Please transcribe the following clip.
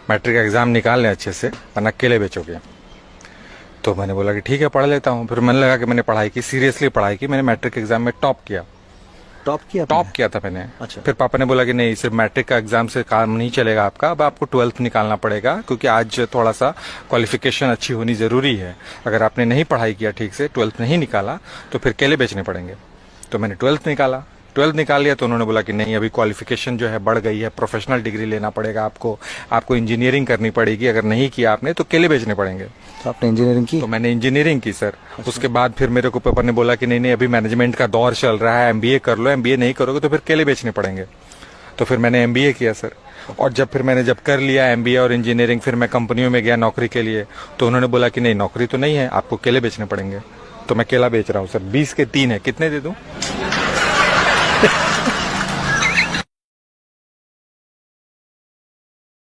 Matric का exam निकाल लें अच्छे से, वरना केले बेचोगे। तो मैंने बोला कि ठीक है पढ़ लेता हूँ। फिर मैंने लगा कि मैंने पढ़ाई की, सीरियसली पढ़ाई की। मैंने मैट्रिक एग्ज़ाम में टॉप किया। टॉप किया टॉप आपने? किया था मैंने। अच्छा। फिर पापा ने बोला कि नहीं, सिर्फ मैट्रिक का एग्जाम से काम नहीं चलेगा आपका, अब आपको 12th निकालना पड़ेगा, क्योंकि आज थोड़ा सा क्वालिफिकेशन अच्छी होनी ज़रूरी है। अगर आपने नहीं पढ़ाई किया ठीक से, 12th नहीं निकाला, तो फिर केले बेचने पड़ेंगे। तो मैंने 12th निकाला। 12th निकाल लिया तो उन्होंने बोला कि नहीं, अभी क्वालिफिकेशन जो है बढ़ गई है, प्रोफेशनल डिग्री लेना पड़ेगा आपको इंजीनियरिंग करनी पड़ेगी। अगर नहीं किया आपने तो केले बेचने पड़ेंगे। तो आपने इंजीनियरिंग की? तो मैंने इंजीनियरिंग की सर। उसके बाद फिर मेरे को पापा ने बोला कि नहीं नहीं, अभी मैनेजमेंट का दौर चल रहा है, एमबीए कर लो, एमबीए नहीं करोगे तो फिर केले बेचने पड़ेंगे। तो फिर मैंने एमबीए किया सर। और जब मैंने कर लिया एमबीए और इंजीनियरिंग, फिर मैं कंपनियों में गया नौकरी के लिए। तो उन्होंने बोला कि नहीं, नौकरी तो नहीं है, आपको केले बेचने पड़ेंगे। तो मैं केला बेच रहा हूँ सर। 20 के 3 है, कितने दे दूं?